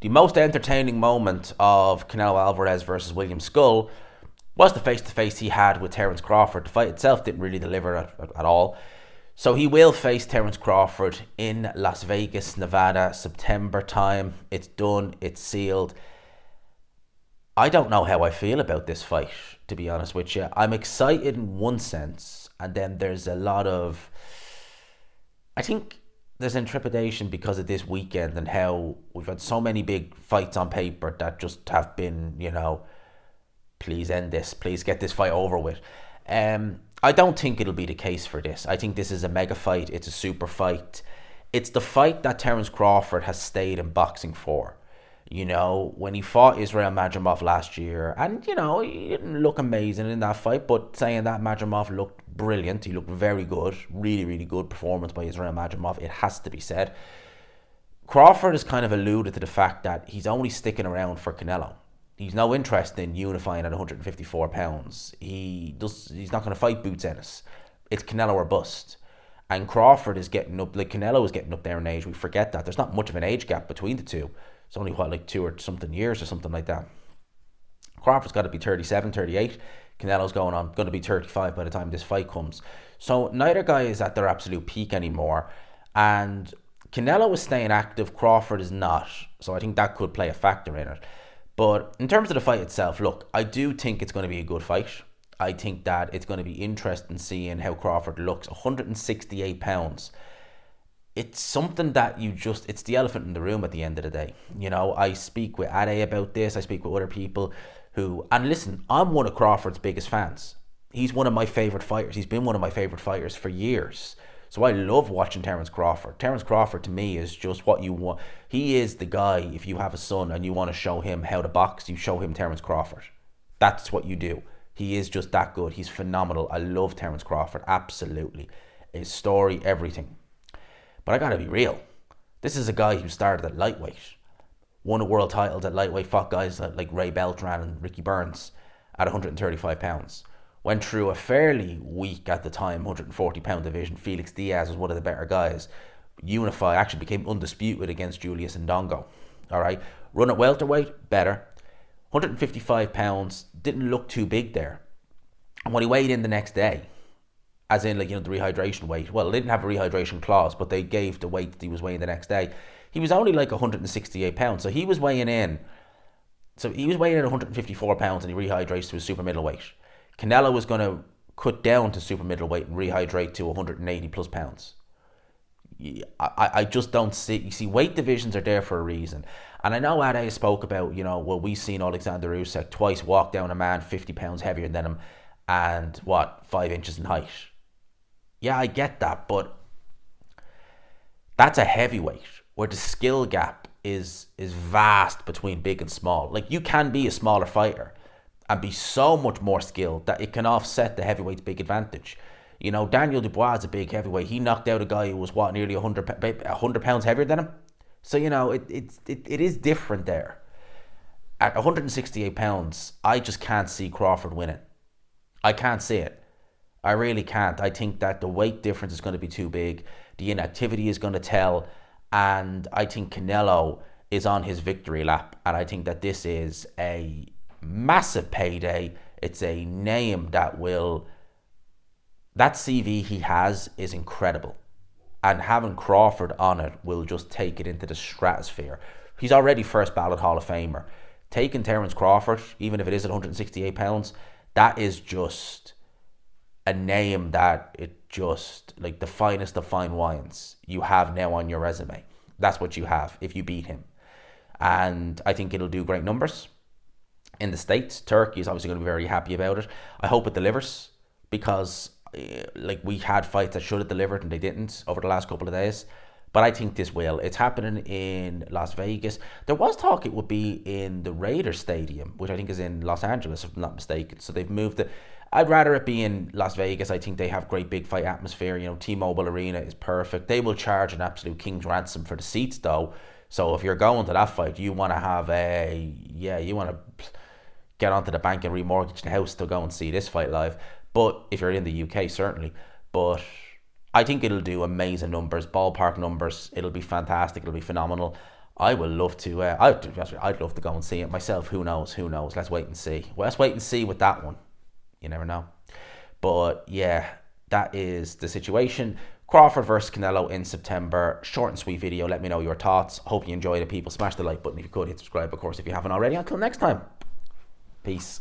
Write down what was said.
The most entertaining moment of Canelo Alvarez versus William Skull was the face-to-face he had with Terence Crawford. The fight itself didn't really deliver at all. So he will face Terence Crawford in Las Vegas, Nevada, September time. It's done. It's sealed. I don't know how I feel about this fight, to be honest with you. I'm excited in one sense, and then there's a lot of... I think there's intrepidation because of this weekend and how we've had so many big fights on paper that just have been, please end this, please get this fight over with. I don't think it'll be the case for this. I think this is a mega fight. It's a super fight. It's the fight that Terence Crawford has stayed in boxing for. When he fought Israel Madrimov last year, and, he didn't look amazing in that fight, but saying that, Madrimov looked brilliant. He looked very good. Really, really good performance by Israel Madrimov. It has to be said. Crawford has kind of alluded to the fact that he's only sticking around for Canelo. He's no interest in unifying at 154 pounds. He's not going to fight Boots Ennis. It's Canelo or bust. And Crawford is getting up, like Canelo is getting up there in age. We forget that. There's not much of an age gap between the two. It's only, 2 or something years or something like that. Crawford's got to be 37, 38. Canelo's going to be 35 by the time this fight comes. So neither guy is at their absolute peak anymore. And Canelo is staying active. Crawford is not. So I think that could play a factor in it. But in terms of the fight itself, look, I do think it's going to be a good fight. I think that it's going to be interesting seeing how Crawford looks. 168 pounds. It's something that it's the elephant in the room at the end of the day. I speak with Ade about this. I speak with other people and listen, I'm one of Crawford's biggest fans. He's one of my favourite fighters. He's been one of my favourite fighters for years. So I love watching Terence Crawford. Terence Crawford to me is just what you want. He is the guy, if you have a son and you want to show him how to box, you show him Terence Crawford. That's what you do. He is just that good. He's phenomenal. I love Terence Crawford, absolutely. His story, everything. But I gotta be real. This is a guy who started at lightweight. Won a world title at lightweight, fought guys like Ray Beltran and Ricky Burns at 135 pounds. Went through a fairly weak, at the time, 140 pound division. Felix Diaz was one of the better guys. Unified, actually became undisputed against Julius Ndongo. Alright, run at welterweight, better. 155 pounds, didn't look too big there. And when he weighed in the next day, as in the rehydration weight, well, it didn't have a rehydration clause, but they gave the weight that he was weighing the next day. He was only 168 pounds, so he was weighing in. So he was weighing in 154 pounds and he rehydrates to a super middleweight. Canelo was going to cut down to super middleweight and rehydrate to 180 plus pounds. I just don't see... You see, weight divisions are there for a reason. And I know Ade spoke about, we've seen Alexander Usyk twice walk down a man 50 pounds heavier than him and, 5 inches in height. Yeah, I get that, but that's a heavyweight where the skill gap is vast between big and small. You can be a smaller fighter and be so much more skilled that it can offset the heavyweight's big advantage. Daniel Dubois is a big heavyweight. He knocked out a guy who was nearly 100 pounds heavier than him. So it is different there. At 168 pounds, I just can't see Crawford winning. I can't see it. I really can't. I think that the weight difference is going to be too big. The inactivity is going to tell. And I think Canelo is on his victory lap. And I think that this is a massive payday. It's a name that CV he has is incredible. And having Crawford on it will just take it into the stratosphere. He's already first ballot Hall of Famer. Taking Terence Crawford, even if it is at 168 pounds, that is just a name that it just, the finest of fine wines you have now on your resume. That's what you have if you beat him. And I think it'll do great numbers. In the States, Turkey is obviously going to be very happy about it. I hope it delivers because we had fights that should have delivered and they didn't over the last couple of days. But I think this will. It's happening in Las Vegas. There was talk it would be in the Raiders Stadium, which I think is in Los Angeles, if I'm not mistaken. So they've moved it. I'd rather it be in Las Vegas. I think they have great big fight atmosphere. T-Mobile Arena is perfect. They will charge an absolute king's ransom for the seats, though. So if you're going to that fight, you want to get onto the bank and remortgage the house to go and see this fight live. But if you're in the UK, certainly. But I think it'll do amazing numbers, ballpark numbers. It'll be fantastic. It'll be phenomenal. I will love to. I'd love to go and see it myself. Who knows? Who knows? Let's wait and see. Well, let's wait and see with that one. You never know. But yeah, that is the situation. Crawford versus Canelo in September. Short and sweet video. Let me know your thoughts. Hope you enjoyed it, people. Smash the like button if you could. Hit subscribe, of course, if you haven't already. Until next time. Peace.